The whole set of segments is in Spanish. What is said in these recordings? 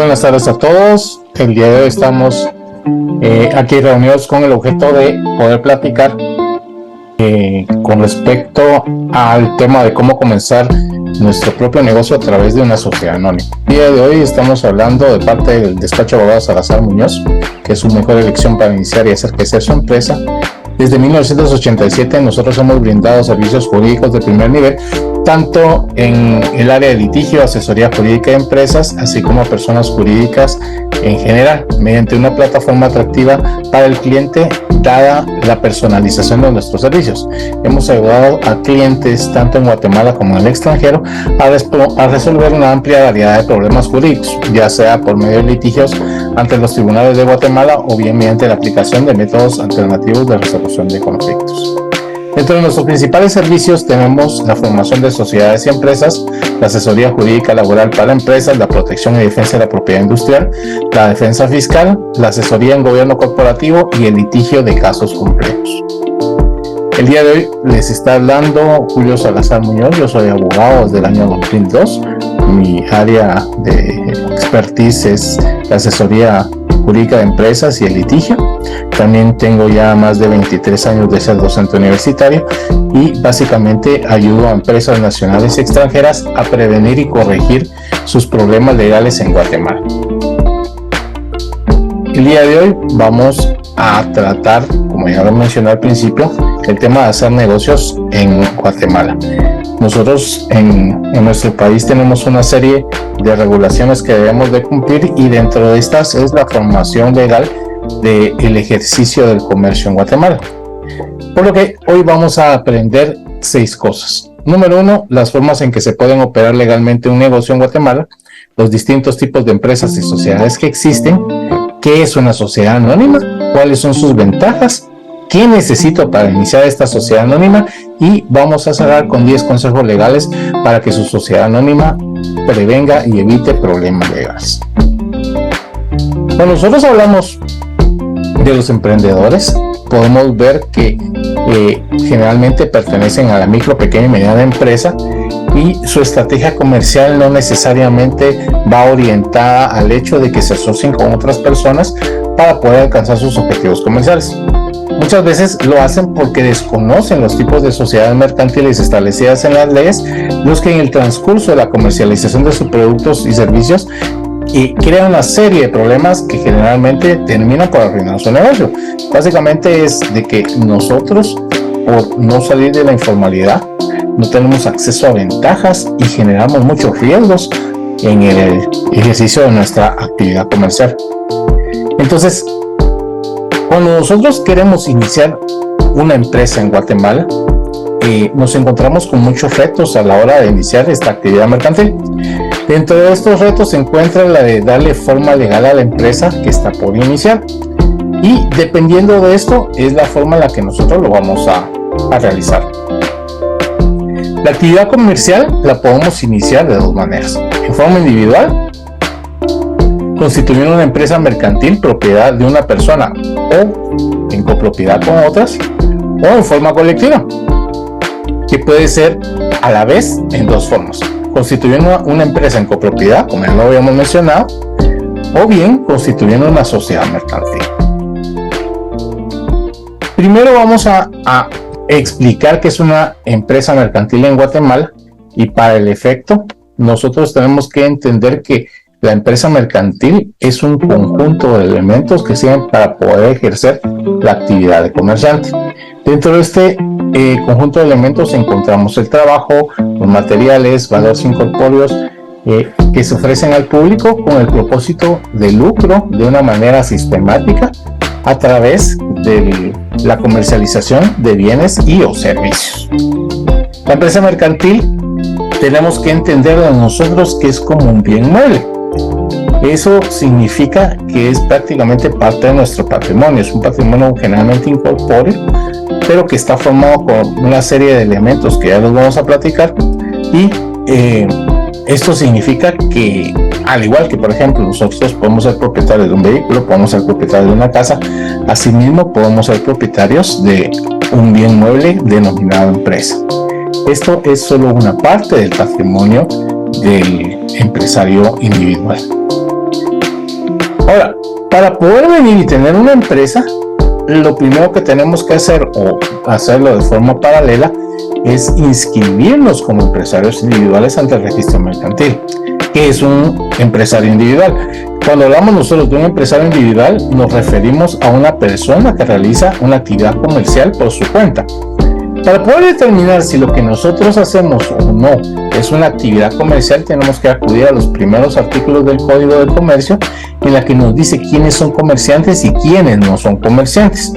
Buenas tardes a todos. El día de hoy estamos aquí reunidos con el objeto de poder platicar con respecto al tema de cómo comenzar nuestro propio negocio a través de una sociedad anónima. El día de hoy estamos hablando de parte del despacho de abogados Salazar Muñoz, que es su mejor elección para iniciar y hacer crecer su empresa. Desde 1987 nosotros hemos brindado servicios jurídicos de primer nivel, tanto en el área de litigio, asesoría jurídica de empresas, así como a personas jurídicas en general, mediante una plataforma atractiva para el cliente, dada la personalización de nuestros servicios. Hemos ayudado a clientes, tanto en Guatemala como en el extranjero, a resolver una amplia variedad de problemas jurídicos, ya sea por medio de litigios ante los tribunales de Guatemala o bien mediante la aplicación de métodos alternativos de resolución de conflictos. Dentro de nuestros principales servicios tenemos la formación de sociedades y empresas, la asesoría jurídica laboral para empresas, la protección y defensa de la propiedad industrial, la defensa fiscal, la asesoría en gobierno corporativo y el litigio de casos complejos. El día de hoy les está hablando Julio Salazar Muñoz. Yo soy abogado desde el año 2002. Mi área de expertise es la asesoría jurídica de empresas y el litigio. También tengo ya más de 23 años de ser docente universitario y básicamente ayudo a empresas nacionales y extranjeras a prevenir y corregir sus problemas legales en Guatemala. El día de hoy vamos a tratar, como ya lo mencioné al principio, el tema de hacer negocios en Guatemala. Nosotros en nuestro país tenemos una serie de regulaciones que debemos de cumplir y dentro de estas es la formación legal del ejercicio del comercio en Guatemala. Por lo que hoy vamos a aprender 6 cosas. Número 1, las formas en que se pueden operar legalmente un negocio en Guatemala, los distintos tipos de empresas y sociedades que existen, qué es una sociedad anónima, cuáles son sus ventajas, qué necesito para iniciar esta sociedad anónima y vamos a cerrar con 10 consejos legales para que su sociedad anónima prevenga y evite problemas legales. Cuando nosotros hablamos de los emprendedores, podemos ver que generalmente pertenecen a la micro, pequeña y mediana empresa y su estrategia comercial no necesariamente va orientada al hecho de que se asocien con otras personas para poder alcanzar sus objetivos comerciales. Muchas veces lo hacen porque desconocen los tipos de sociedades mercantiles establecidas en las leyes, los que en el transcurso de la comercialización de sus productos y servicios y crea una serie de problemas que generalmente terminan por arruinar su negocio. Básicamente es de que nosotros, por no salir de la informalidad, no tenemos acceso a ventajas y generamos muchos riesgos en el ejercicio de nuestra actividad comercial. Entonces, cuando nosotros queremos iniciar una empresa en Guatemala, nos encontramos con muchos retos a la hora de iniciar esta actividad mercantil. Dentro de estos retos se encuentra la de darle forma legal a la empresa que está por iniciar y dependiendo de esto es la forma en la que nosotros lo vamos a realizar. La actividad comercial la podemos iniciar de 2 maneras: en forma individual, constituyendo una empresa mercantil propiedad de una persona o en copropiedad con otras, o en forma colectiva, que puede ser a la vez en 2 formas: constituyendo una empresa en copropiedad, como ya lo habíamos mencionado, o bien constituyendo una sociedad mercantil. Primero vamos a explicar qué es una empresa mercantil en Guatemala y para el efecto nosotros tenemos que entender que la empresa mercantil es un conjunto de elementos que sirven para poder ejercer la actividad de comerciante. Dentro de este conjunto de elementos encontramos el trabajo, los materiales, valores incorpóreos que se ofrecen al público con el propósito de lucro de una manera sistemática a través de la comercialización de bienes y o servicios. La empresa mercantil tenemos que entender de nosotros que es como un bien mueble. Eso significa que es prácticamente parte de nuestro patrimonio. Es un patrimonio generalmente incorpóreo, pero que está formado con una serie de elementos que ya los vamos a platicar y esto significa que al igual que por ejemplo nosotros podemos ser propietarios de un vehículo, podemos ser propietarios de una casa, asimismo podemos ser propietarios de un bien mueble denominado empresa. Esto es solo una parte del patrimonio del empresario individual. Ahora, para poder venir y tener una empresa, lo primero que tenemos que hacer, o hacerlo de forma paralela, es inscribirnos como empresarios individuales ante el registro mercantil. ¿Qué es un empresario individual? Cuando hablamos nosotros de un empresario individual, nos referimos a una persona que realiza una actividad comercial por su cuenta. Para poder determinar si lo que nosotros hacemos o no es una actividad comercial, tenemos que acudir a los primeros artículos del Código de Comercio, en la que nos dice quiénes son comerciantes y quiénes no son comerciantes.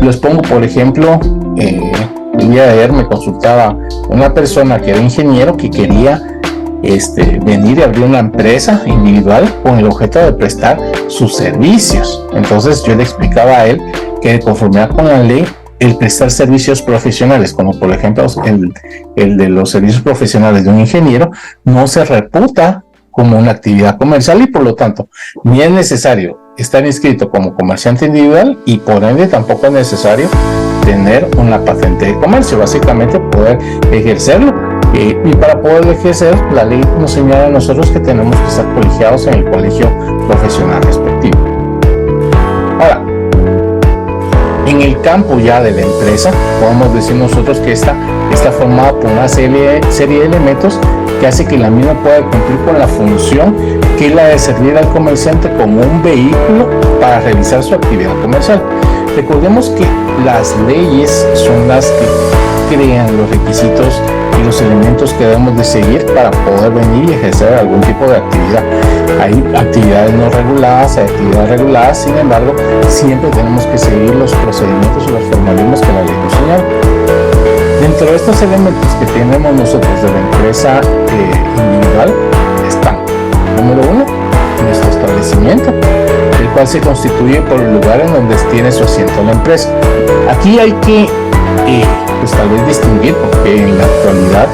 Les pongo, por ejemplo, el día de ayer me consultaba una persona que era ingeniero que quería venir y abrir una empresa individual con el objeto de prestar sus servicios. Entonces yo le explicaba a él que de conformidad con la ley, el prestar servicios profesionales, como por ejemplo el de los servicios profesionales de un ingeniero, no se reputa como una actividad comercial y por lo tanto ni es necesario estar inscrito como comerciante individual y por ende tampoco es necesario tener una patente de comercio, básicamente poder ejercerlo. Y para poder ejercer, la ley nos señala a nosotros que tenemos que estar colegiados en el colegio profesional respectivo. Ahora, en el campo ya de la empresa, podemos decir nosotros que esta está formada por una serie de elementos que hace que la misma pueda cumplir con la función que es la de servir al comerciante como un vehículo para realizar su actividad comercial. Recordemos que las leyes son las que crean los requisitos y los elementos que debemos de seguir para poder venir y ejercer algún tipo de actividad. Hay actividades no reguladas, hay actividades reguladas, sin embargo, siempre tenemos que seguir los procedimientos y los formalismos que la ley nos señala. Dentro de estos elementos que tenemos nosotros de la empresa individual están, número uno, nuestro establecimiento, el cual se constituye por el lugar en donde tiene su asiento la empresa. Aquí hay que pues tal vez distinguir, porque en la actualidad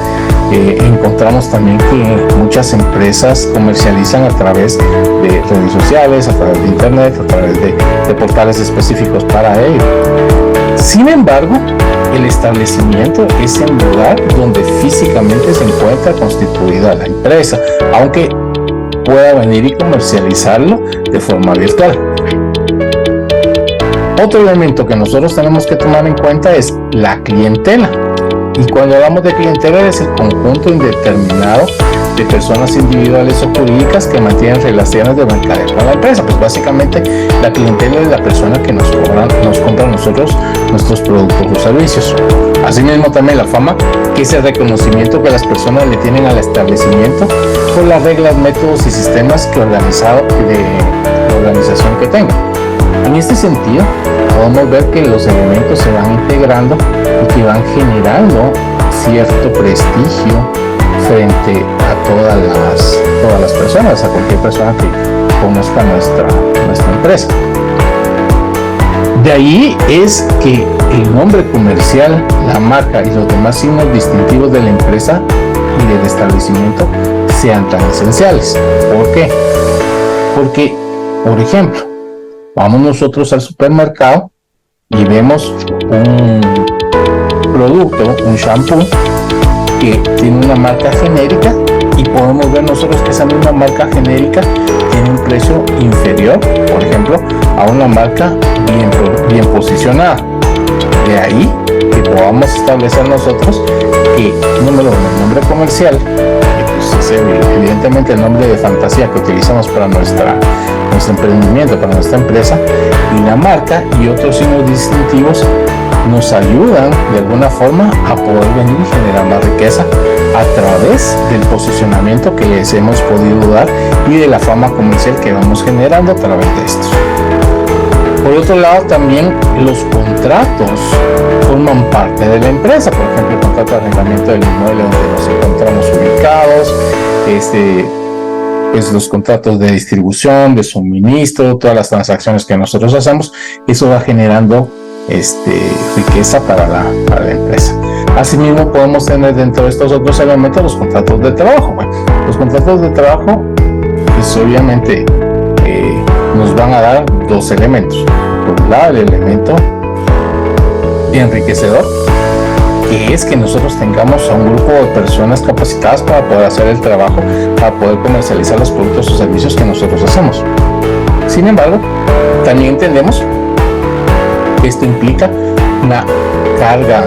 encontramos también que muchas empresas comercializan a través de redes sociales, a través de internet, a través de portales específicos para ello. Sin embargo, el establecimiento es el lugar donde físicamente se encuentra constituida la empresa, aunque pueda venir y comercializarlo de forma virtual. Otro elemento que nosotros tenemos que tomar en cuenta es la clientela. Y cuando hablamos de clientela es el conjunto indeterminado de personas individuales o jurídicas que mantienen relaciones de mercadeo con la empresa. Pues básicamente la clientela es la persona que nos compra a nosotros nuestros productos o servicios. Asimismo también la fama, que es el reconocimiento que las personas le tienen al establecimiento por las reglas, métodos y sistemas de organización que tenga. En este sentido, podemos ver que los elementos se van integrando y que van generando cierto prestigio frente a todas las personas, a cualquier persona que conozca nuestra empresa. De ahí es que el nombre comercial, la marca y los demás signos distintivos de la empresa y del establecimiento sean tan esenciales. ¿Por qué? Porque, por ejemplo, vamos nosotros al supermercado y vemos un producto, un shampoo que tiene una marca genérica y podemos ver nosotros que esa misma marca genérica tiene un precio inferior, por ejemplo, a una marca bien posicionada. De ahí que podamos establecer nosotros que, número uno, el nombre comercial, pues es evidentemente el nombre de fantasía que utilizamos para nuestro emprendimiento, para nuestra empresa, y la marca y otros signos distintivos nos ayudan de alguna forma a poder venir y generar más riqueza a través del posicionamiento que les hemos podido dar y de la fama comercial que vamos generando a través de estos. Por otro lado, también los contratos forman parte de la empresa. Por ejemplo, el contrato de arrendamiento del inmueble donde nos encontramos ubicados, pues los contratos de distribución, de suministro, todas las transacciones que nosotros hacemos, eso va generando riqueza para la empresa. Asimismo, podemos tener dentro de estos otros elementos los contratos de trabajo. Bueno, los contratos de trabajo, pues obviamente nos van a dar dos elementos. Por un lado, el elemento enriquecedor, que es que nosotros tengamos a un grupo de personas capacitadas para poder hacer el trabajo, para poder comercializar los productos o servicios que nosotros hacemos. Sin embargo, también entendemos que esto implica una carga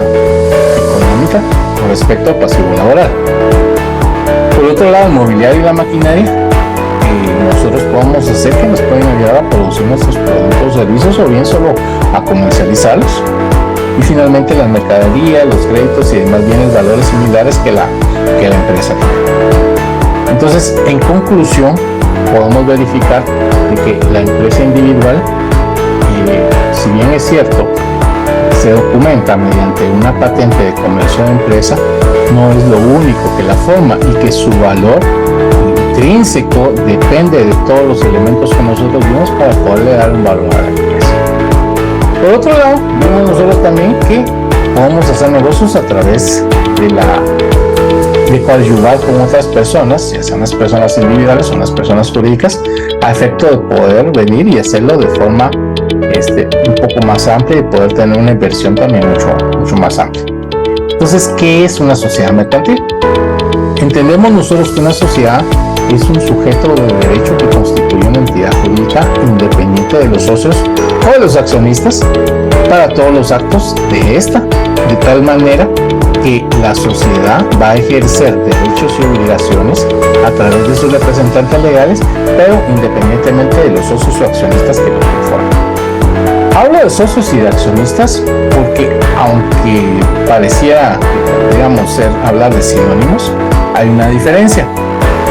económica con respecto al pasivo laboral. Por otro lado, el mobiliario y la maquinaria nosotros podemos hacer que nos pueden ayudar a producir nuestros productos o servicios o bien solo a comercializarlos. Y finalmente la mercadería, los créditos y demás bienes valores similares que la empresa tiene. Entonces, en conclusión, podemos verificar de que la empresa individual, si bien es cierto, se documenta mediante una patente de comercio de empresa, no es lo único que la forma y que su valor intrínseco depende de todos los elementos que nosotros vimos para poderle dar un valor a la empresa. Por otro lado, vemos nosotros también que podemos hacer negocios a través de coadyuvar con otras personas, ya sean las personas individuales o las personas jurídicas, a efecto de poder venir y hacerlo de forma un poco más amplia y poder tener una inversión también mucho más amplia. Entonces, ¿qué es una sociedad mercantil? Entendemos nosotros que una sociedad es un sujeto de derecho que constituye una entidad jurídica independiente de los socios o de los accionistas para todos los actos de esta, de tal manera que la sociedad va a ejercer derechos y obligaciones a través de sus representantes legales, pero independientemente de los socios o accionistas que lo conforman. Hablo de socios y de accionistas porque, aunque pareciera, digamos, hablar de sinónimos, hay una diferencia.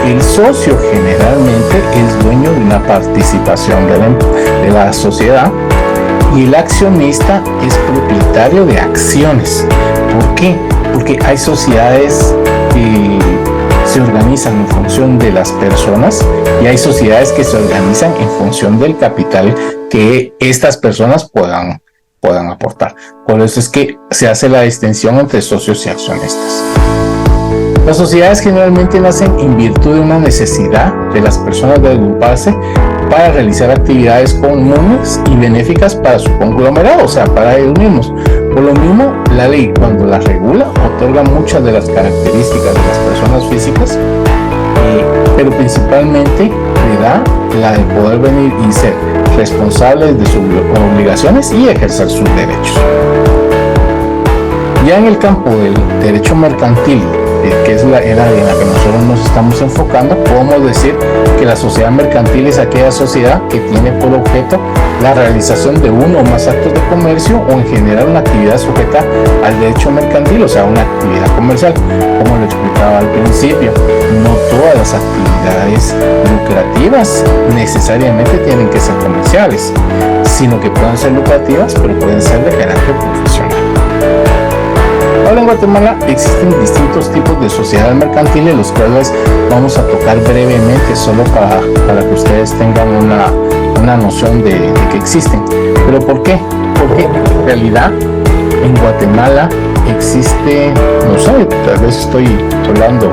El socio generalmente es dueño de una participación de la sociedad y el accionista es propietario de acciones. ¿Por qué? Porque hay sociedades que se organizan en función de las personas y hay sociedades que se organizan en función del capital que estas personas puedan aportar. Por eso es que se hace la distinción entre socios y accionistas. Las sociedades generalmente nacen en virtud de una necesidad de las personas de agruparse para realizar actividades comunes y benéficas para su conglomerado, o sea, para ellos mismos. Por lo mismo, la ley, cuando la regula, otorga muchas de las características de las personas físicas, pero principalmente le da la de poder venir y ser responsables de sus obligaciones y ejercer sus derechos. Ya en el campo del derecho mercantil, que es la era en la que nosotros nos estamos enfocando, podemos decir que la sociedad mercantil es aquella sociedad que tiene por objeto la realización de uno o más actos de comercio o en general una actividad sujeta al derecho mercantil, o sea, una actividad comercial. Como lo explicaba al principio, no todas las actividades lucrativas necesariamente tienen que ser comerciales, sino que pueden ser lucrativas, pero pueden ser de carácter profesional. Ahora, en Guatemala existen distintos tipos de sociedades mercantiles, los cuales vamos a tocar brevemente solo para que ustedes tengan una noción de que existen. ¿Pero por qué? Porque en realidad en Guatemala existe, no sé, tal vez estoy hablando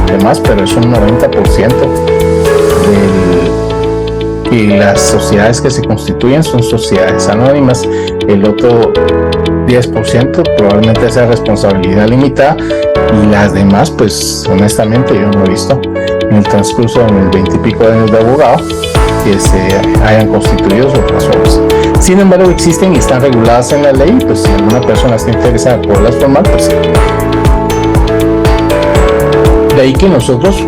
de más, pero es un 90% y las sociedades que se constituyen son sociedades anónimas. El otro 10% probablemente sea responsabilidad limitada y las demás, pues honestamente yo no he visto en el transcurso de mis 20 y pico de años de abogado que se hayan constituido otras formas. Sin embargo, existen y están reguladas en la ley, pues si alguna persona está interesada en poderlas formar, pues sí. De ahí que nosotros,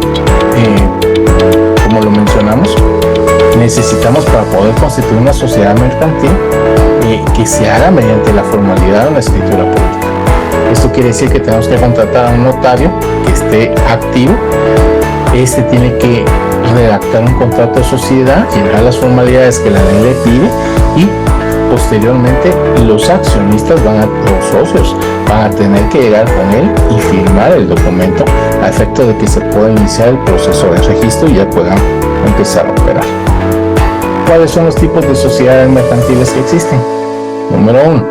como lo mencionamos, necesitamos, para poder constituir una sociedad mercantil, que se haga mediante la formalidad de una escritura pública. Esto quiere decir que tenemos que contratar a un notario que esté activo. Este tiene que redactar un contrato de sociedad, llenar las formalidades que la ley le pide y posteriormente los accionistas los socios van a tener que llegar con él y firmar el documento a efecto de que se pueda iniciar el proceso de registro y ya puedan empezar a operar. ¿Cuáles son los tipos de sociedades mercantiles que existen? Número 1,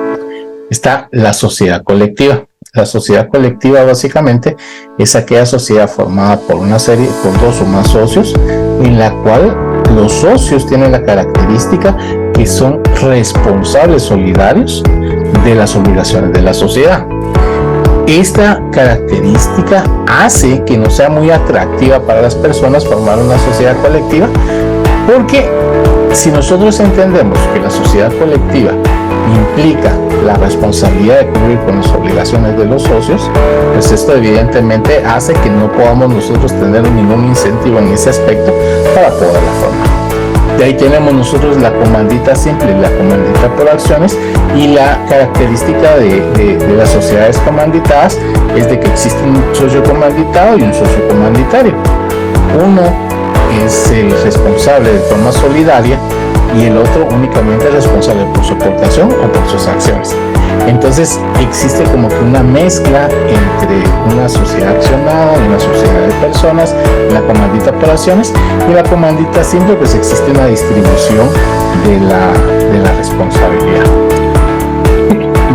está la sociedad colectiva. La sociedad colectiva básicamente es aquella sociedad formada por dos o más socios, en la cual los socios tienen la característica que son responsables solidarios de las obligaciones de la sociedad. Esta característica hace que no sea muy atractiva para las personas formar una sociedad colectiva, porque si nosotros entendemos que la sociedad colectiva implica la responsabilidad de cumplir con las obligaciones de los socios, pues esto evidentemente hace que no podamos nosotros tener ningún incentivo en ese aspecto para poderla formar. De ahí tenemos nosotros la comandita simple y la comandita por acciones, y la característica de las sociedades comanditadas es de que existe un socio comanditado y un socio comanditario. Uno es el responsable de forma solidaria y el otro únicamente es responsable por su aportación o por sus acciones. Entonces existe como que una mezcla entre una sociedad accionada y una sociedad de personas, la comandita por acciones, y la comandita simple, pues existe una distribución de la responsabilidad.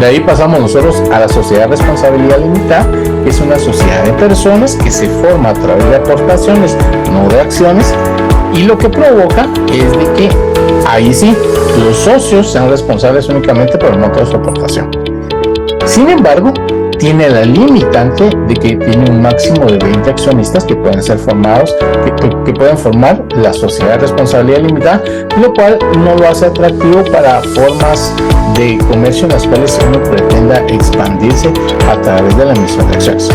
De ahí pasamos nosotros a la sociedad de responsabilidad limitada, que es una sociedad de personas que se forma a través de aportaciones, no de acciones, y lo que provoca es de que ahí sí los socios sean responsables únicamente por el monto de su aportación. Sin embargo, tiene la limitante de que tiene un máximo de 20 accionistas que pueden ser formados, que pueden formar la sociedad de responsabilidad limitada, lo cual no lo hace atractivo para formas de comercio en las cuales uno pretenda expandirse a través de la emisión de acciones.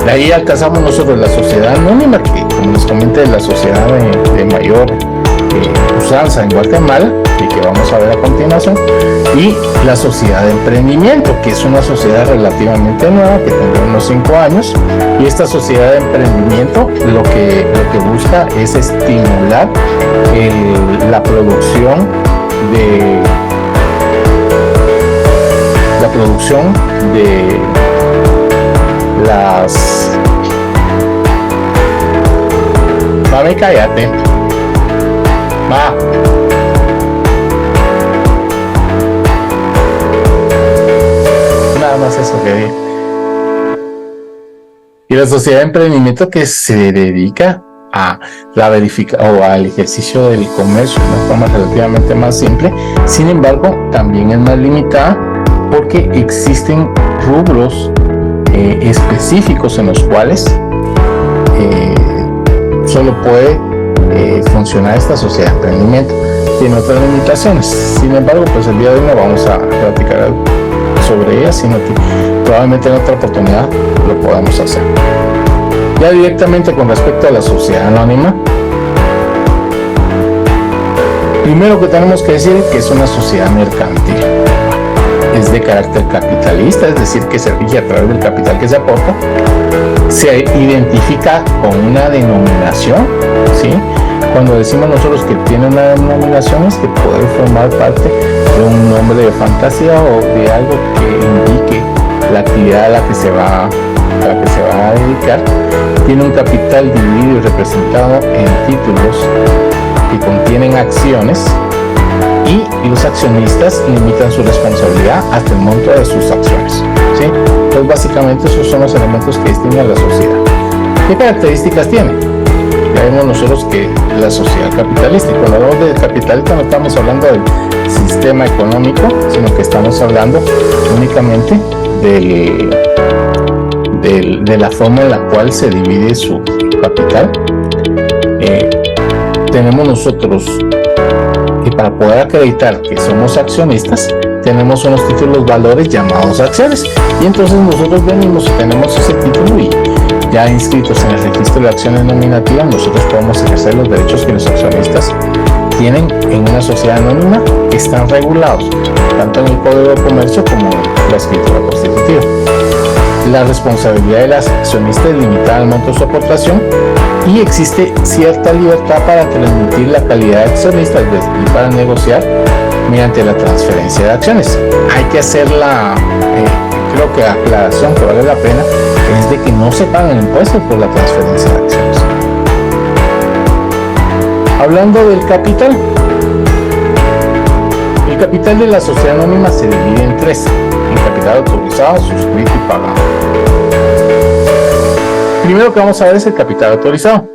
De ahí alcanzamos nosotros la sociedad anónima, que como les comenté es la sociedad de mayor usanza en Guatemala y que vamos a ver a continuación, y la sociedad de emprendimiento, que es una sociedad relativamente nueva que tendrá unos 5 años, y esta sociedad de emprendimiento lo que busca es estimular la producción de las... Mami, cállate. Ma. Nada más eso que vi. Y la sociedad de emprendimiento, que se dedica a la verificación o al ejercicio del comercio de una forma relativamente más simple. Sin embargo, también es más limitada porque existen rubros específicos en los cuales solo puede funcionar esta sociedad de emprendimiento. Tiene otras limitaciones. Sin embargo, pues el día de hoy no vamos a platicar sobre ella, sino que probablemente en otra oportunidad lo podamos hacer. Ya directamente con respecto a la sociedad anónima, primero que tenemos que decir que es una sociedad mercantil. Es de carácter capitalista, es decir, que se rige a través del capital que se aporta. Se identifica con una denominación, ¿sí? Cuando decimos nosotros que tiene una denominación, es que puede formar parte de un nombre de fantasía o de algo que indique la actividad a la que se va a dedicar. Tiene un capital dividido y representado en títulos que contienen acciones, y los accionistas limitan su responsabilidad hasta el monto de sus acciones, ¿sí? Entonces básicamente esos son los elementos que distinguen a la sociedad. ¿Qué características tiene? Ya vemos nosotros que la sociedad capitalista, y cuando hablamos de capitalista no estamos hablando del sistema económico, sino que estamos hablando únicamente de la forma en la cual se divide su capital. Tenemos nosotros que para poder acreditar que somos accionistas, tenemos unos títulos valores llamados acciones, y entonces nosotros venimos y tenemos ese título, y ya inscritos en el registro de acciones nominativas, nosotros podemos ejercer los derechos que los accionistas tienen en una sociedad anónima, que están regulados tanto en el Código de Comercio como en la escritura constitutiva. La responsabilidad de las accionistas es limitada al monto de su aportación, y existe cierta libertad para transmitir la calidad de accionista, es decir, para negociar mediante la transferencia de acciones. Hay que hacer creo que la aclaración que vale la pena es de que no se pagan impuestos por la transferencia de acciones. Hablando del capital, el capital de la sociedad anónima se divide en tres: en capital autorizado, suscrito y pagado. Primero que vamos a ver es el capital autorizado,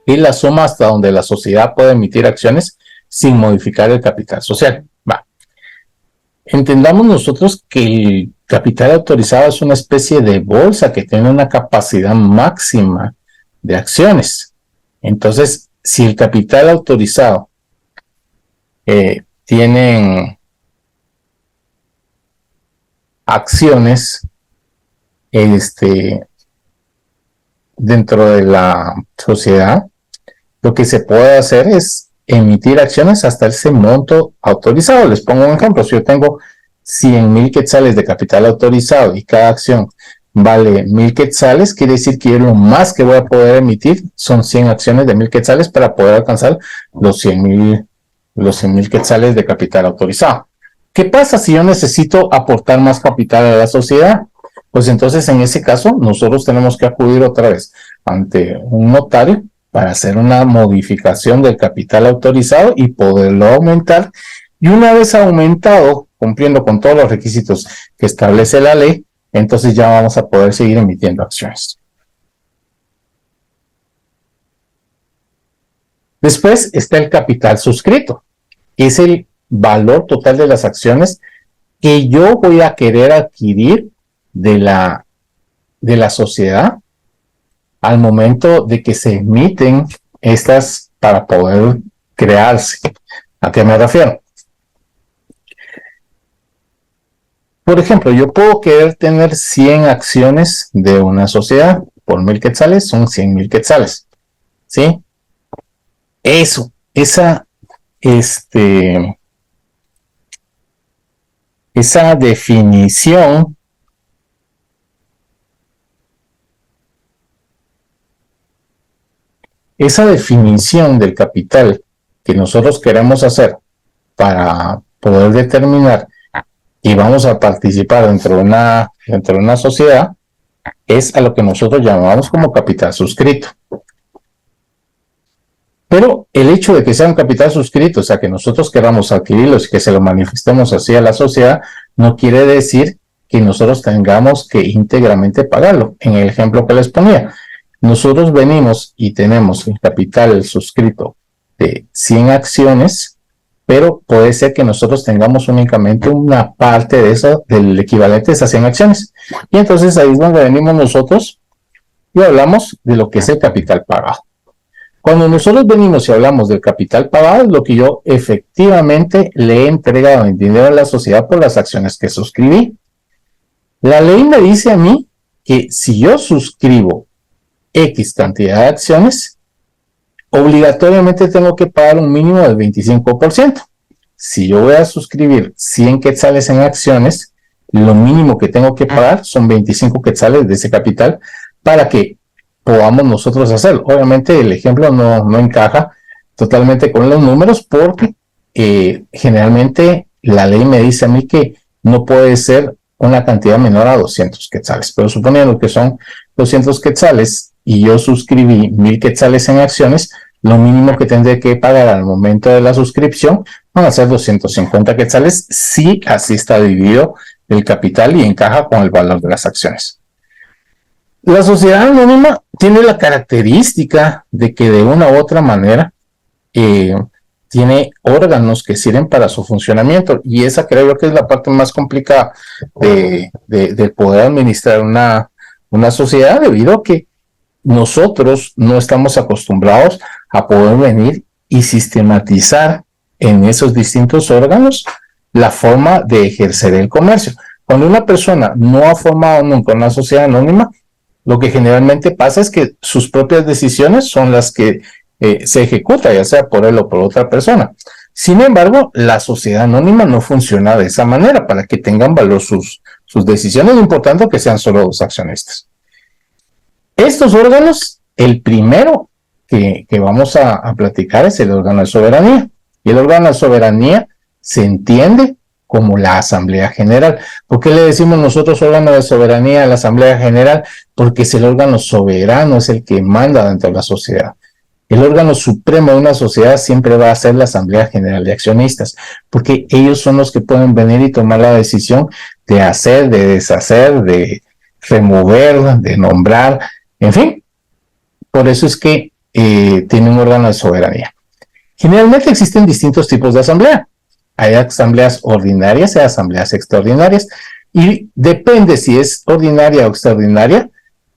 y la suma hasta donde la sociedad puede emitir acciones sin modificar el capital social. entendamos nosotros que el capital autorizado es una especie de bolsa que tiene una capacidad máxima de acciones. Entonces, si el capital autorizado tienen acciones dentro de la sociedad, lo que se puede hacer es emitir acciones hasta ese monto autorizado. Les pongo un ejemplo: si yo tengo 100,000 quetzales de capital autorizado y cada acción vale 1,000 quetzales, quiere decir que yo lo más que voy a poder emitir son 100 acciones de 1,000 quetzales para poder alcanzar los 100,000 quetzales de capital autorizado. ¿Qué pasa si yo necesito aportar más capital a la sociedad? Pues entonces, en ese caso, nosotros tenemos que acudir otra vez ante un notario para hacer una modificación del capital autorizado y poderlo aumentar. Y una vez aumentado, cumpliendo con todos los requisitos que establece la ley, entonces ya vamos a poder seguir emitiendo acciones. Después está el capital suscrito, que es el valor total de las acciones que yo voy a querer adquirir de la sociedad al momento de que se emiten estas para poder crearse. ¿A qué me refiero? Por ejemplo, yo puedo querer tener 100 acciones de una sociedad. Por 1,000 quetzales son 100,000 quetzales. ¿Sí? Esa definición del capital que nosotros queremos hacer para poder determinar y vamos a participar dentro de una sociedad es a lo que nosotros llamamos como capital suscrito. Pero el hecho de que sea un capital suscrito, o sea, que nosotros queramos adquirirlos y que se lo manifestemos así a la sociedad, no quiere decir que nosotros tengamos que íntegramente pagarlo. En el ejemplo que les ponía, nosotros venimos y tenemos el capital suscrito de 100 acciones, pero puede ser que nosotros tengamos únicamente una parte de eso, del equivalente de esas 100 acciones. Y entonces ahí es donde venimos nosotros y hablamos de lo que es el capital pagado. Cuando nosotros venimos y hablamos del capital pagado, es lo que yo efectivamente le he entregado en dinero a la sociedad por las acciones que suscribí. La ley me dice a mí que si yo suscribo X cantidad de acciones, obligatoriamente tengo que pagar un mínimo del 25%. Si yo voy a suscribir 100 quetzales en acciones, lo mínimo que tengo que pagar son 25 quetzales de ese capital para que podamos nosotros hacerlo. Obviamente el ejemplo no encaja totalmente con los números porque generalmente la ley me dice a mí que no puede ser una cantidad menor a 200 quetzales, pero suponiendo que son 200 quetzales y yo suscribí 1,000 quetzales en acciones, lo mínimo que tendré que pagar al momento de la suscripción van a ser 250 quetzales si así está dividido el capital y encaja con el valor de las acciones. La sociedad anónima tiene la característica de que de una u otra manera tiene órganos que sirven para su funcionamiento, y esa creo yo que es la parte más complicada de poder administrar una sociedad, debido a que nosotros no estamos acostumbrados a poder venir y sistematizar en esos distintos órganos la forma de ejercer el comercio. Cuando una persona no ha formado nunca una sociedad anónima, lo que generalmente pasa es que sus propias decisiones son las que se ejecutan, ya sea por él o por otra persona. Sin embargo, la sociedad anónima no funciona de esa manera. Para que tengan valor sus decisiones, es importante que sean solo dos accionistas. Estos órganos, el primero que vamos a platicar es el órgano de soberanía. Y el órgano de soberanía se entiende como la Asamblea General. ¿Por qué le decimos nosotros órgano de soberanía a la Asamblea General? Porque es el órgano soberano, es el que manda dentro de la sociedad. El órgano supremo de una sociedad siempre va a ser la Asamblea General de Accionistas, porque ellos son los que pueden venir y tomar la decisión de hacer, de deshacer, de remover, de nombrar, en fin. Por eso es que tiene un órgano de soberanía. Generalmente existen distintos tipos de asamblea. hay asambleas ordinarias y asambleas extraordinarias, y depende si es ordinaria o extraordinaria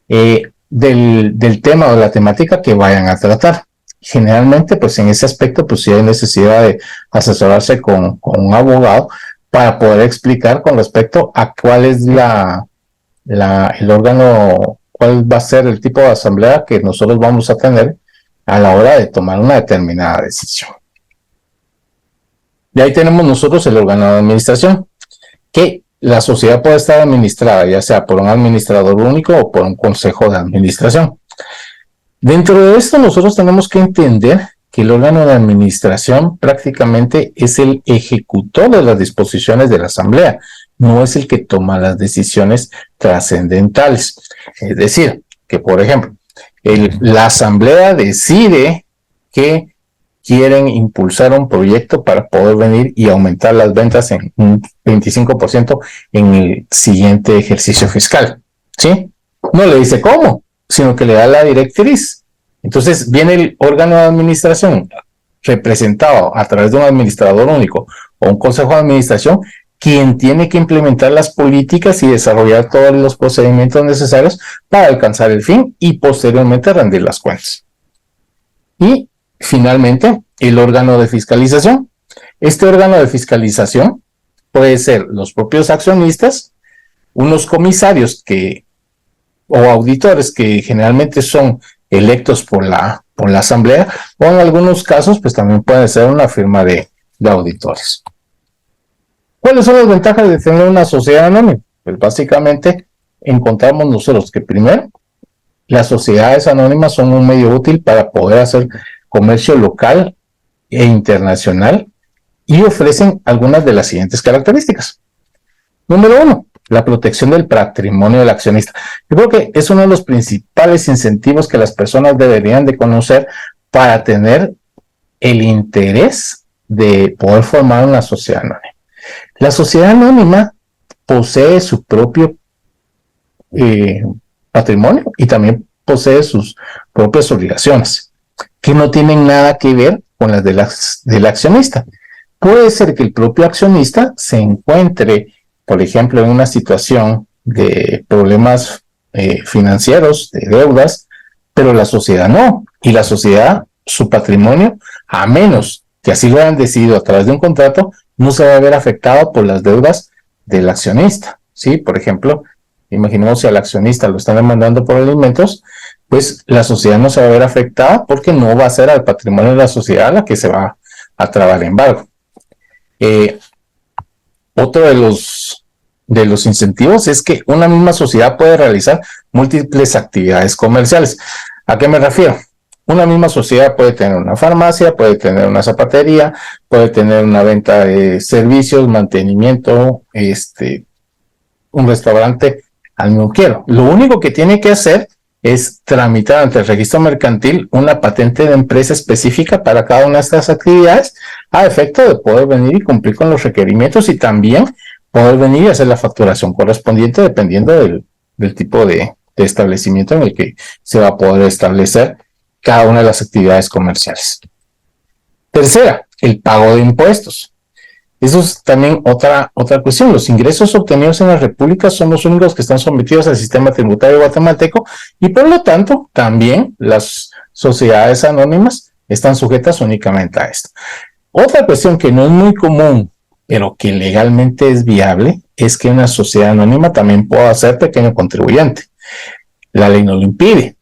del tema o la temática que vayan a tratar. Generalmente, pues en ese aspecto, pues sí hay necesidad de asesorarse con un abogado para poder explicar con respecto a cuál es el órgano, cuál va a ser el tipo de asamblea que nosotros vamos a tener a la hora de tomar una determinada decisión. De ahí tenemos nosotros el órgano de administración, que la sociedad puede estar administrada ya sea por un administrador único o por un consejo de administración. Dentro de esto nosotros tenemos que entender que el órgano de administración prácticamente es el ejecutor de las disposiciones de la asamblea, no es el que toma las decisiones trascendentales. Es decir, que por ejemplo, la asamblea decide que quieren impulsar un proyecto para poder venir y aumentar las ventas en un 25% en el siguiente ejercicio fiscal, ¿sí? No le dice cómo, sino que le da la directriz. Entonces viene el órgano de administración representado a través de un administrador único o un consejo de administración, quien tiene que implementar las políticas y desarrollar todos los procedimientos necesarios para alcanzar el fin y posteriormente rendir las cuentas. Y finalmente, el órgano de fiscalización. Este órgano de fiscalización puede ser los propios accionistas, unos comisarios o auditores que generalmente son electos por la asamblea, o en algunos casos pues también puede ser una firma de auditores. ¿Cuáles son las ventajas de tener una sociedad anónima? Pues básicamente encontramos nosotros que primero, las sociedades anónimas son un medio útil para poder hacer comercio local e internacional y ofrecen algunas de las siguientes características. Número 1, la protección del patrimonio del accionista. Yo creo que es uno de los principales incentivos que las personas deberían de conocer para tener el interés de poder formar una sociedad anónima. La sociedad anónima posee su propio patrimonio y también posee sus propias obligaciones, que no tienen nada que ver con las del accionista. Puede ser que el propio accionista se encuentre, por ejemplo, en una situación de problemas financieros, de deudas, pero la sociedad no. Y la sociedad, su patrimonio, a menos que así lo hayan decidido a través de un contrato, no se va a ver afectado por las deudas del accionista, ¿sí? Por ejemplo, imaginemos si al accionista lo están demandando por alimentos, pues la sociedad no se va a ver afectada porque no va a ser al patrimonio de la sociedad la que se va a trabar embargo. Otro de los incentivos es que una misma sociedad puede realizar múltiples actividades comerciales. ¿A qué me refiero? Una misma sociedad puede tener una farmacia, puede tener una zapatería, puede tener una venta de servicios, mantenimiento, un restaurante al mismo quiero. Lo único que tiene que hacer es tramitar ante el registro mercantil una patente de empresa específica para cada una de estas actividades a efecto de poder venir y cumplir con los requerimientos y también poder venir y hacer la facturación correspondiente dependiendo del tipo de establecimiento en el que se va a poder establecer cada una de las actividades comerciales. Tercera, el pago de impuestos. Eso es también otra cuestión. Los ingresos obtenidos en la República son los únicos que están sometidos al sistema tributario guatemalteco y por lo tanto también las sociedades anónimas están sujetas únicamente a esto. Otra cuestión que no es muy común, pero que legalmente es viable, es que una sociedad anónima también pueda ser pequeño contribuyente. La ley no lo impide.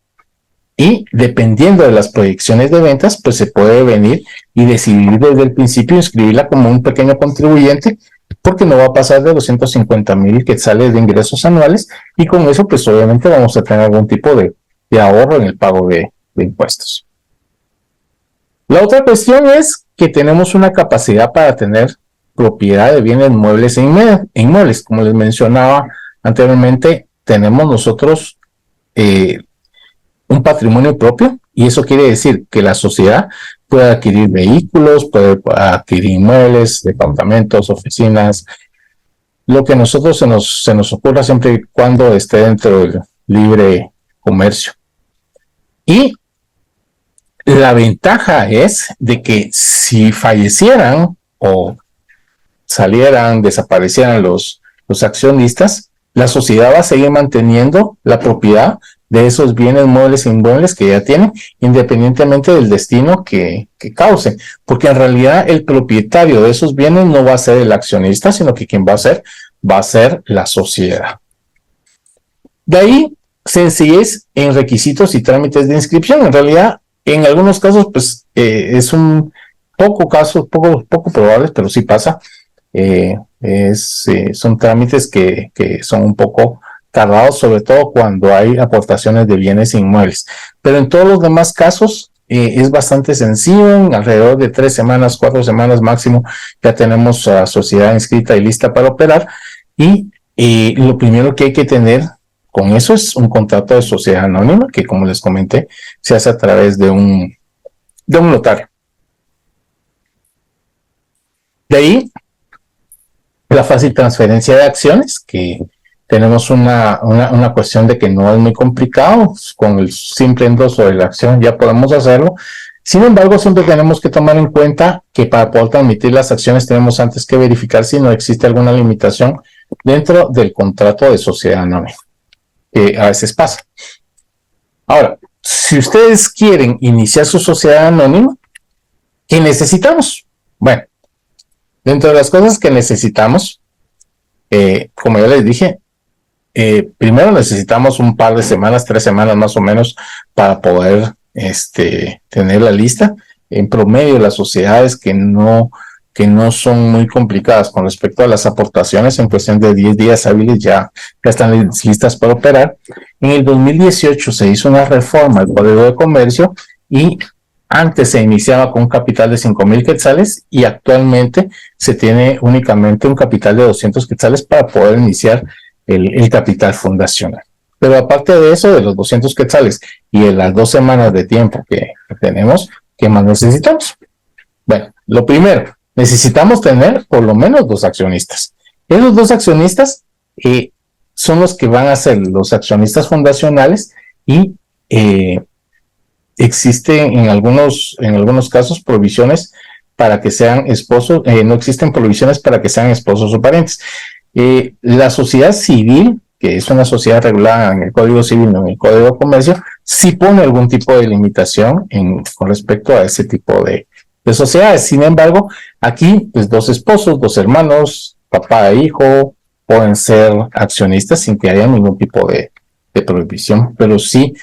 Y dependiendo de las proyecciones de ventas, pues se puede venir y decidir desde el principio inscribirla como un pequeño contribuyente, porque no va a pasar de los 150,000 quetzales de ingresos anuales, y con eso pues obviamente vamos a tener algún tipo de ahorro en el pago de impuestos. La otra cuestión es que tenemos una capacidad para tener propiedad de bienes muebles e inmuebles. Como les mencionaba anteriormente, tenemos nosotros un patrimonio propio, y eso quiere decir que la sociedad puede adquirir vehículos, puede adquirir inmuebles, departamentos, oficinas, lo que a nosotros se nos ocurra siempre y cuando esté dentro del libre comercio. Y la ventaja es de que si fallecieran o salieran, desaparecieran los accionistas, la sociedad va a seguir manteniendo la propiedad de esos bienes muebles e inmuebles que ya tienen, independientemente del destino que cause, porque en realidad el propietario de esos bienes no va a ser el accionista, sino que quien va a ser la sociedad. De ahí, sencillez en requisitos y trámites de inscripción. En realidad, en algunos casos, pues, es un poco probables, pero sí pasa. Son trámites que son un poco tardados, sobre todo cuando hay aportaciones de bienes inmuebles. Pero en todos los demás casos es bastante sencillo. En alrededor de 3 semanas, 4 semanas máximo, ya tenemos a sociedad inscrita y lista para operar. Y lo primero que hay que tener con eso es un contrato de sociedad anónima, que como les comenté, se hace a través de un notario. De ahí, la fácil transferencia de acciones, que tenemos una cuestión de que no es muy complicado, con el simple endoso de la acción ya podemos hacerlo. Sin embargo, siempre tenemos que tomar en cuenta que para poder transmitir las acciones tenemos antes que verificar si no existe alguna limitación dentro del contrato de sociedad anónima, que a veces pasa. Ahora, si ustedes quieren iniciar su sociedad anónima, ¿qué necesitamos? Bueno, dentro de las cosas que necesitamos, como ya les dije, primero necesitamos un par de semanas, 3 semanas más o menos, para poder tener la lista. En promedio, las sociedades que no son muy complicadas con respecto a las aportaciones, en cuestión de 10 días hábiles ya están listas para operar. En el 2018 se hizo una reforma al Código de Comercio y antes se iniciaba con un capital de 5,000 quetzales y actualmente se tiene únicamente un capital de 200 quetzales para poder iniciar el capital fundacional. Pero aparte de eso, de los 200 quetzales y de las 2 semanas de tiempo que tenemos, ¿qué más necesitamos? Bueno, lo primero, necesitamos tener por lo menos 2 accionistas. Esos 2 accionistas son los que van a ser los accionistas fundacionales y existen en algunos casos provisiones para que sean esposos, no existen provisiones para que sean esposos o parientes. La sociedad civil, que es una sociedad regulada en el Código Civil, no en el Código de Comercio, sí pone algún tipo de limitación con respecto a ese tipo de sociedades. Sin embargo, aquí, pues 2 esposos, 2 hermanos, papá e hijo, pueden ser accionistas sin que haya ningún tipo de prohibición, pero sí,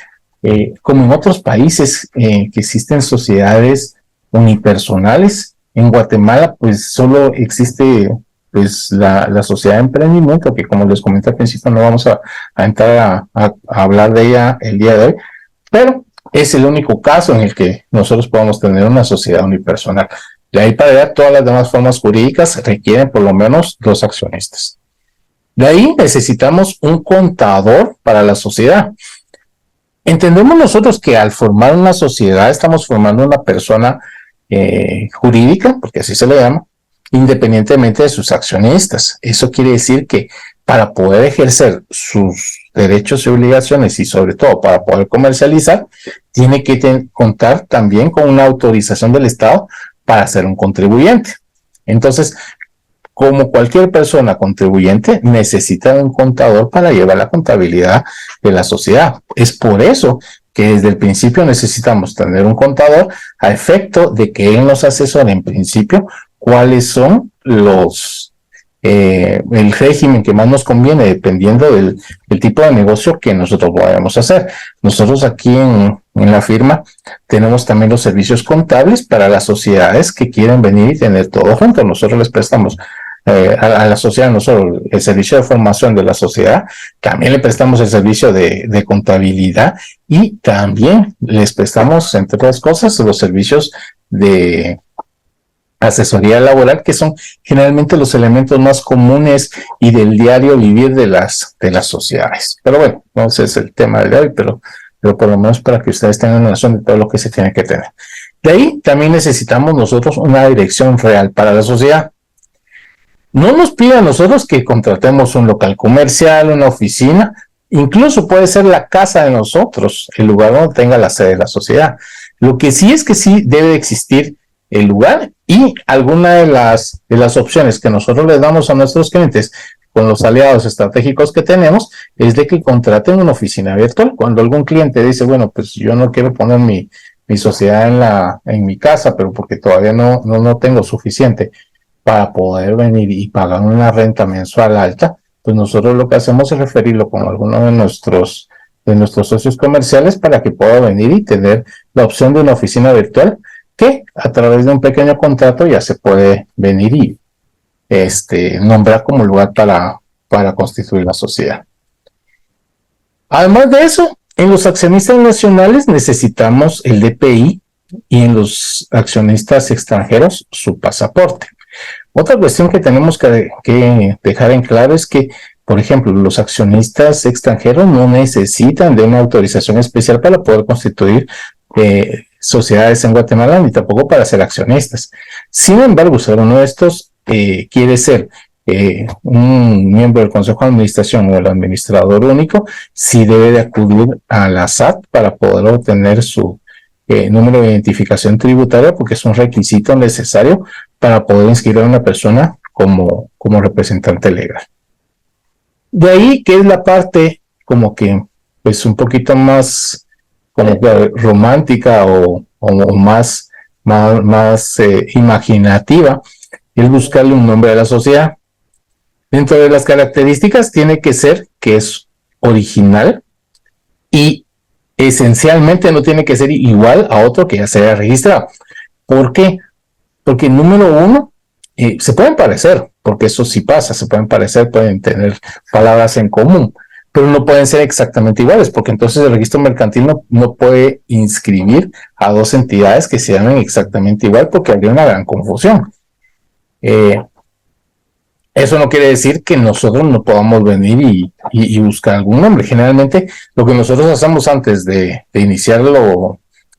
como en otros países que existen sociedades unipersonales, en Guatemala pues solo existe pues la sociedad de emprendimiento, que como les comenté al principio no vamos a entrar a hablar de ella el día de hoy, pero es el único caso en el que nosotros podemos tener una sociedad unipersonal. De ahí para allá, todas las demás formas jurídicas requieren por lo menos 2 accionistas. De ahí necesitamos un contador para la sociedad. Entendemos nosotros que al formar una sociedad estamos formando una persona jurídica, porque así se le llama, independientemente de sus accionistas. Eso quiere decir que para poder ejercer sus derechos y obligaciones y sobre todo para poder comercializar, tiene que contar también con una autorización del Estado para ser un contribuyente. Entonces, como cualquier persona contribuyente, necesita un contador para llevar la contabilidad de la sociedad. Es por eso que desde el principio necesitamos tener un contador a efecto de que él nos asesore en principio cuáles son el régimen que más nos conviene dependiendo del tipo de negocio que nosotros vayamos a hacer. Nosotros aquí en la firma tenemos también los servicios contables para las sociedades que quieren venir y tener todo junto. Nosotros les prestamos a la sociedad, no solo el servicio de formación de la sociedad, también le prestamos el servicio de contabilidad y también les prestamos, entre otras cosas, los servicios de asesoría laboral, que son generalmente los elementos más comunes y del diario vivir de las sociedades. Pero bueno, no ese es el tema de hoy, pero por lo menos para que ustedes tengan una noción de todo lo que se tiene que tener. De ahí también necesitamos nosotros una dirección real para la sociedad. No nos pide a nosotros que contratemos un local comercial, una oficina, incluso puede ser la casa de nosotros, el lugar donde tenga la sede de la sociedad. Lo que sí es que sí debe existir el lugar Y alguna de las opciones que nosotros les damos a nuestros clientes con los aliados estratégicos que tenemos es de que contraten una oficina virtual. Cuando algún cliente dice, bueno, pues yo no quiero poner mi sociedad en mi casa, pero porque todavía no tengo suficiente para poder venir y pagar una renta mensual alta, pues nosotros lo que hacemos es referirlo con alguno de nuestros socios comerciales para que pueda venir y tener la opción de una oficina virtual que a través de un pequeño contrato ya se puede venir y nombrar como lugar para constituir la sociedad. Además de eso, en los accionistas nacionales necesitamos el DPI y en los accionistas extranjeros su pasaporte. Otra cuestión que tenemos que dejar en claro es que, por ejemplo, los accionistas extranjeros no necesitan de una autorización especial para poder constituir sociedades en Guatemala, ni tampoco para ser accionistas. Sin embargo, si uno de estos quiere ser un miembro del Consejo de Administración o el administrador único, sí debe de acudir a la SAT para poder obtener su número de identificación tributaria, porque es un requisito necesario para poder inscribir a una persona como representante legal. De ahí que es la parte como que pues un poquito más como que romántica o más imaginativa, es buscarle un nombre a la sociedad. Dentro de las características tiene que ser que es original y esencialmente no tiene que ser igual a otro que ya se haya registrado. ¿Por qué? Porque número uno, se pueden parecer, porque eso sí pasa, se pueden parecer, pueden tener palabras en común, pero no pueden ser exactamente iguales, porque entonces el registro mercantil no puede inscribir a dos entidades que se llamen exactamente igual, porque habría una gran confusión. Eso no quiere decir que nosotros no podamos venir y buscar algún nombre. Generalmente lo que nosotros hacemos antes de iniciar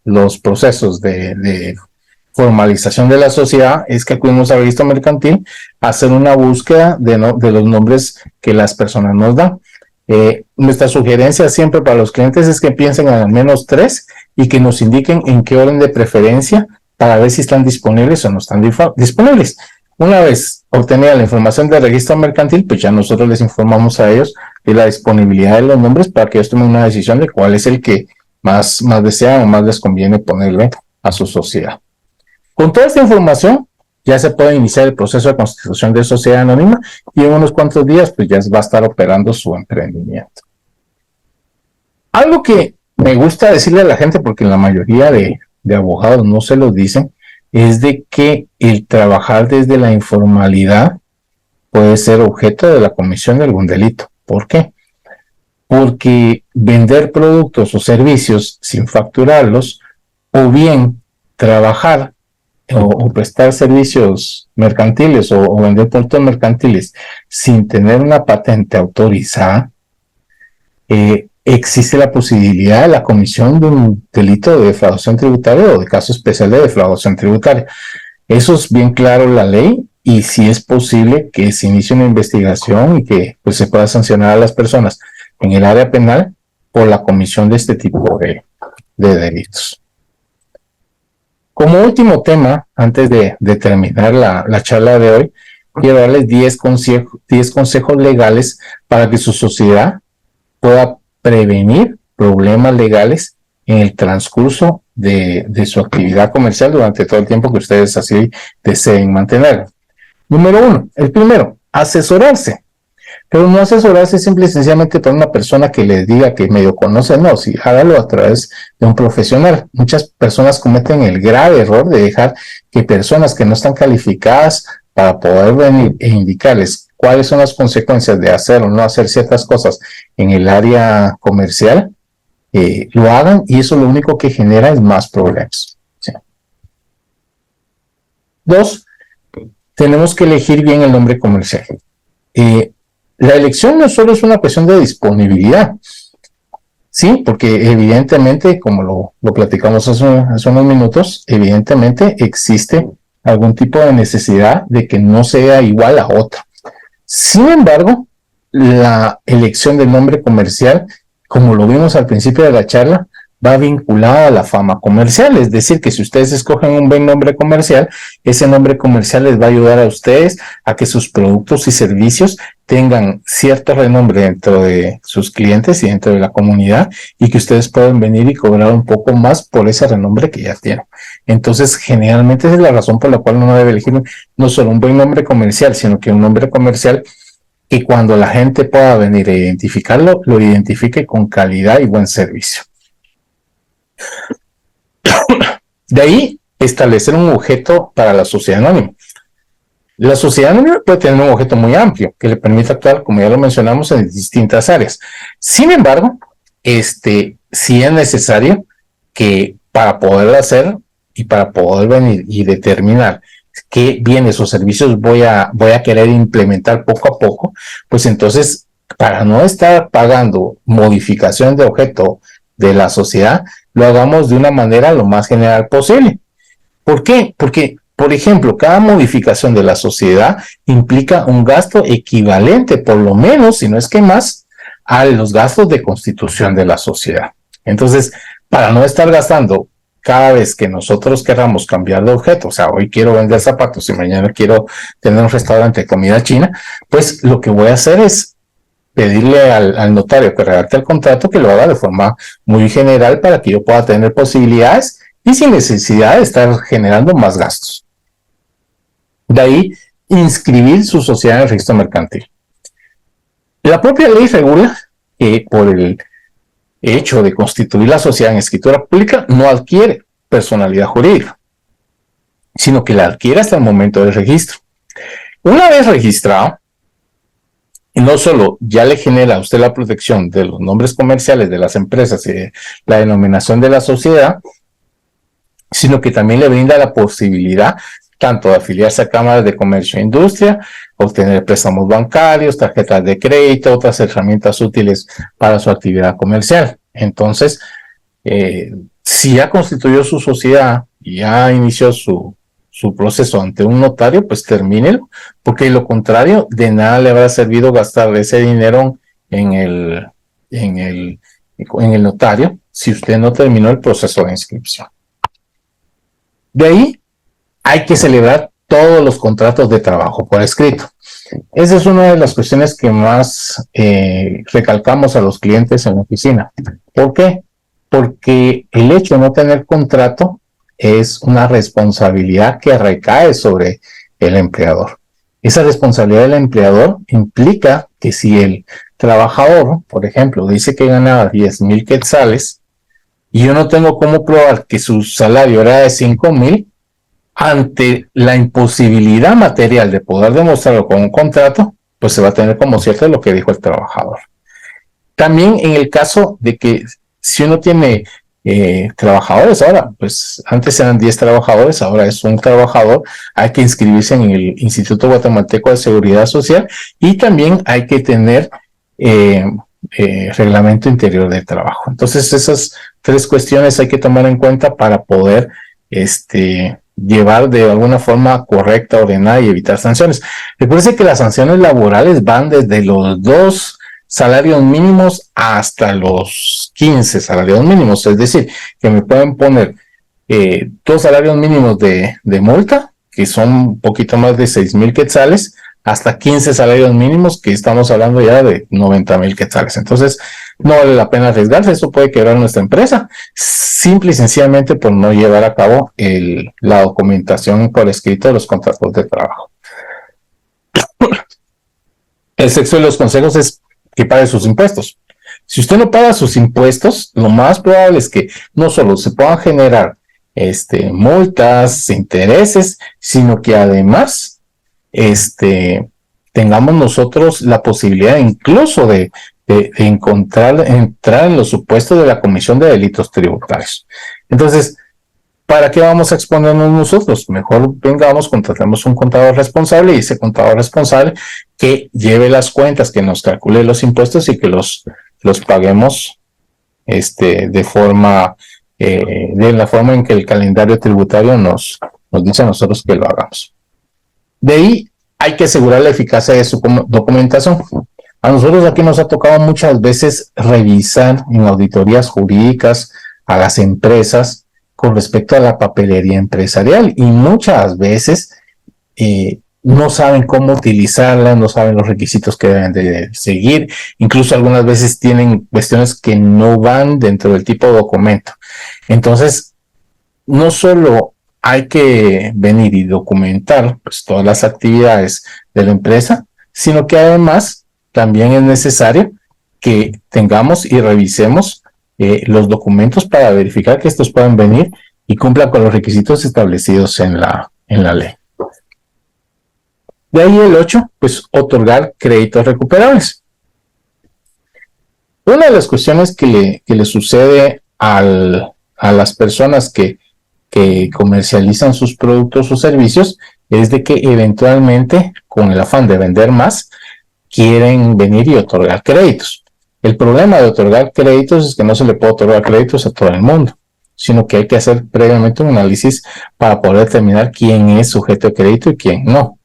los procesos de formalización de la sociedad es que acudimos al registro mercantil a hacer una búsqueda de los nombres que las personas nos dan. Nuestra sugerencia siempre para los clientes es que piensen en al menos 3 y que nos indiquen en qué orden de preferencia para ver si están disponibles o no están disponibles. Una vez obtenida la información del registro mercantil, pues ya nosotros les informamos a ellos de la disponibilidad de los nombres para que ellos tomen una decisión de cuál es el que más desean o más les conviene ponerle a su sociedad. Con toda esta información ya se puede iniciar el proceso de constitución de sociedad anónima y en unos cuantos días pues ya va a estar operando su emprendimiento. Algo que me gusta decirle a la gente, porque la mayoría de abogados no se lo dicen, es de que el trabajar desde la informalidad puede ser objeto de la comisión de algún delito. ¿Por qué? Porque vender productos o servicios sin facturarlos, o bien trabajar o prestar servicios mercantiles o vender productos mercantiles sin tener una patente autorizada, existe la posibilidad de la comisión de un delito de defraudación tributaria o de caso especial de defraudación tributaria. Eso es bien claro en la ley y sí es posible que se inicie una investigación y que pues, se pueda sancionar a las personas en el área penal por la comisión de este tipo de delitos. Como último tema, antes de terminar la charla de hoy, quiero darles 10 consejos legales para que su sociedad pueda prevenir problemas legales en el transcurso de su actividad comercial durante todo el tiempo que ustedes así deseen mantener. Número 1, el primero, asesorarse. Pero no asesorarse simple y sencillamente por una persona que les diga que medio conoce, no, sí, hágalo a través de un profesional. Muchas personas cometen el grave error de dejar que personas que no están calificadas para poder venir e indicarles cuáles son las consecuencias de hacer o no hacer ciertas cosas en el área comercial, lo hagan, y eso lo único que genera es más problemas. ¿Sí? 2, tenemos que elegir bien el nombre comercial. La elección no solo es una cuestión de disponibilidad, sí, porque evidentemente, como lo platicamos hace unos minutos, evidentemente existe algún tipo de necesidad de que no sea igual a otra. Sin embargo, la elección del nombre comercial, como lo vimos al principio de la charla, va vinculado a la fama comercial, es decir, que si ustedes escogen un buen nombre comercial, ese nombre comercial les va a ayudar a ustedes a que sus productos y servicios tengan cierto renombre dentro de sus clientes y dentro de la comunidad, y que ustedes puedan venir y cobrar un poco más por ese renombre que ya tienen. Entonces, generalmente esa es la razón por la cual uno debe elegir no solo un buen nombre comercial, sino que un nombre comercial que cuando la gente pueda venir a identificarlo, lo identifique con calidad y buen servicio. De ahí, establecer un objeto para la sociedad anónima. La sociedad anónima puede tener un objeto muy amplio que le permite actuar, como ya lo mencionamos, en distintas áreas. Sin embargo, sí es necesario que para poderlo hacer y para poder venir y determinar qué bienes o servicios voy a querer implementar poco a poco, pues entonces, para no estar pagando modificación de objeto de la sociedad, lo hagamos de una manera lo más general posible. ¿Por qué? Porque, por ejemplo, cada modificación de la sociedad implica un gasto equivalente, por lo menos, si no es que más, a los gastos de constitución de la sociedad. Entonces, para no estar gastando cada vez que nosotros queramos cambiar de objeto, o sea, hoy quiero vender zapatos y mañana quiero tener un restaurante de comida china, pues lo que voy a hacer es pedirle al notario que redacte el contrato que lo haga de forma muy general para que yo pueda tener posibilidades y sin necesidad de estar generando más gastos. De ahí, inscribir su sociedad en el registro mercantil. La propia ley regula que por el hecho de constituir la sociedad en escritura pública no adquiere personalidad jurídica, sino que la adquiere hasta el momento del registro. Una vez registrado, no solo ya le genera a usted la protección de los nombres comerciales de las empresas y de la denominación de la sociedad, sino que también le brinda la posibilidad tanto de afiliarse a cámaras de comercio e industria, obtener préstamos bancarios, tarjetas de crédito, otras herramientas útiles para su actividad comercial. Entonces, si ya constituyó su sociedad y ya inició su proceso ante un notario, pues termínelo, porque de lo contrario, de nada le habrá servido gastar ese dinero en el notario si usted no terminó el proceso de inscripción. De ahí, hay que celebrar todos los contratos de trabajo por escrito. Esa es una de las cuestiones que más recalcamos a los clientes en la oficina. ¿Por qué? Porque el hecho de no tener contrato es una responsabilidad que recae sobre el empleador. Esa responsabilidad del empleador implica que si el trabajador, por ejemplo, dice que ganaba 10,000 quetzales y yo no tengo cómo probar que su salario era de 5,000, ante la imposibilidad material de poder demostrarlo con un contrato, pues se va a tener como cierto lo que dijo el trabajador. También en el caso de que si uno tiene trabajadores, ahora, pues antes eran 10 trabajadores, ahora es un trabajador, hay que inscribirse en el Instituto Guatemalteco de Seguridad Social y también hay que tener reglamento interior del trabajo. Entonces esas tres cuestiones hay que tomar en cuenta para poder llevar de alguna forma correcta, ordenada y evitar sanciones. Recuerden que las sanciones laborales van desde los 2 salarios mínimos hasta los 15 salarios mínimos, es decir, que me pueden poner 2 salarios mínimos de multa, que son un poquito más de 6,000 quetzales, hasta 15 salarios mínimos, que estamos hablando ya de 90,000 quetzales. Entonces, no vale la pena arriesgarse, eso puede quebrar nuestra empresa, simple y sencillamente por no llevar a cabo la documentación por escrito de los contratos de trabajo. El sexto de los consejos es que pague sus impuestos. Si usted no paga sus impuestos, lo más probable es que no solo se puedan generar multas, intereses, sino que además tengamos nosotros la posibilidad incluso de entrar en los supuestos de la comisión de delitos tributarios. Entonces, ¿para qué vamos a exponernos nosotros? Mejor vengamos, contratemos un contador responsable y ese contador responsable que lleve las cuentas, que nos calcule los impuestos y que los paguemos de la forma en que el calendario tributario nos dice a nosotros que lo hagamos. De ahí hay que asegurar la eficacia de su documentación. A nosotros aquí nos ha tocado muchas veces revisar en auditorías jurídicas a las empresas con respecto a la papelería empresarial, y muchas veces no saben cómo utilizarla, no saben los requisitos que deben de seguir, incluso algunas veces tienen cuestiones que no van dentro del tipo de documento. Entonces, no solo hay que venir y documentar pues, todas las actividades de la empresa, sino que además también es necesario que tengamos y revisemos los documentos para verificar que estos puedan venir y cumplan con los requisitos establecidos en la ley. De ahí el 8, pues otorgar créditos recuperables. Una de las cuestiones que le sucede a las personas que comercializan sus productos o servicios es de que eventualmente, con el afán de vender más, quieren venir y otorgar créditos. El problema de otorgar créditos es que no se le puede otorgar créditos a todo el mundo, sino que hay que hacer previamente un análisis para poder determinar quién es sujeto de crédito y quién no.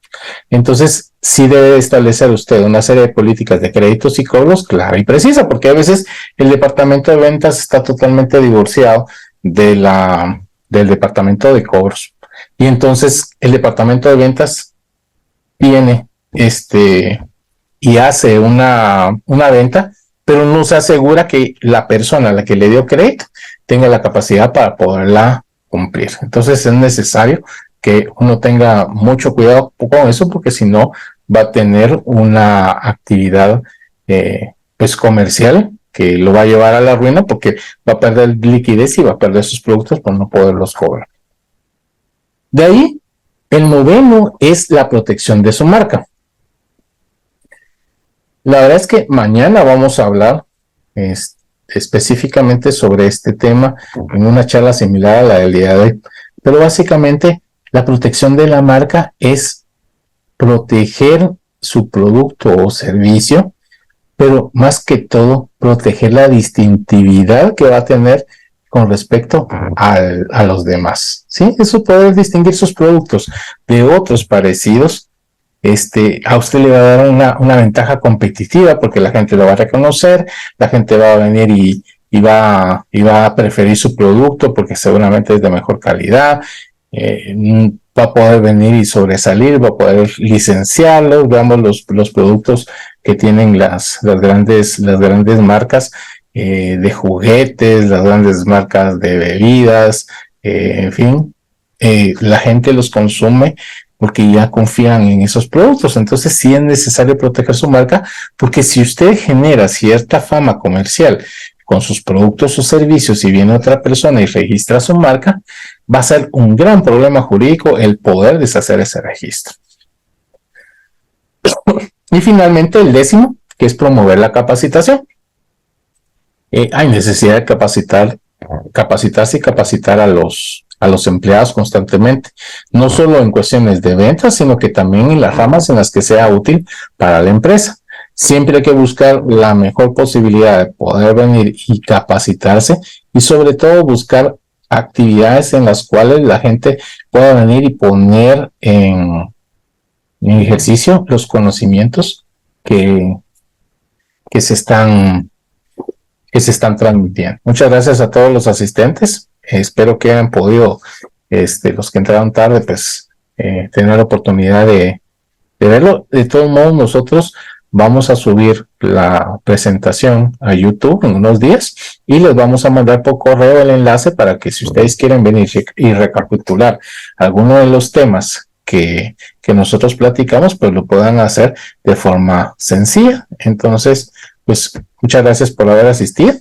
Entonces, sí debe establecer usted una serie de políticas de créditos y cobros clara y precisa, porque a veces el departamento de ventas está totalmente divorciado del departamento de cobros. Y entonces el departamento de ventas viene y hace una venta, pero no se asegura que la persona a la que le dio crédito tenga la capacidad para poderla cumplir. Entonces es necesario que uno tenga mucho cuidado con eso, porque si no va a tener una actividad pues comercial que lo va a llevar a la ruina, porque va a perder liquidez y va a perder sus productos por no poderlos cobrar. De ahí, el 9 es la protección de su marca. La verdad es que mañana vamos a hablar específicamente sobre este tema en una charla similar a la del día de hoy, pero básicamente la protección de la marca es proteger su producto o servicio, pero más que todo proteger la distintividad que va a tener con respecto a los demás, ¿sí? Eso, poder distinguir sus productos de otros parecidos, a usted le va a dar una ventaja competitiva, porque la gente lo va a reconocer, la gente va a venir y va a preferir su producto porque seguramente es de mejor calidad, va a poder venir y sobresalir, va a poder licenciarlos. Veamos los productos que tienen las grandes marcas de juguetes, las grandes marcas de bebidas, en fin, la gente los consume porque ya confían en esos productos. Entonces sí es necesario proteger su marca, porque si usted genera cierta fama comercial con sus productos o servicios y viene otra persona y registra su marca, va a ser un gran problema jurídico el poder deshacer ese registro. Y finalmente el 10, que es promover la capacitación. Hay necesidad de capacitarse y capacitar a los empleados constantemente, no solo en cuestiones de ventas, sino que también en las ramas en las que sea útil para la empresa. Siempre hay que buscar la mejor posibilidad de poder venir y capacitarse, y sobre todo buscar actividades en las cuales la gente pueda venir y poner en ejercicio los conocimientos que se están transmitiendo. Muchas gracias a todos los asistentes. Espero que hayan podido, los que entraron tarde, pues tener la oportunidad de verlo. De todos modos, nosotros vamos a subir la presentación a YouTube en unos días y les vamos a mandar por correo el enlace para que, si ustedes quieren venir y recapitular alguno de los temas que nosotros platicamos, pues lo puedan hacer de forma sencilla. Entonces, pues muchas gracias por haber asistido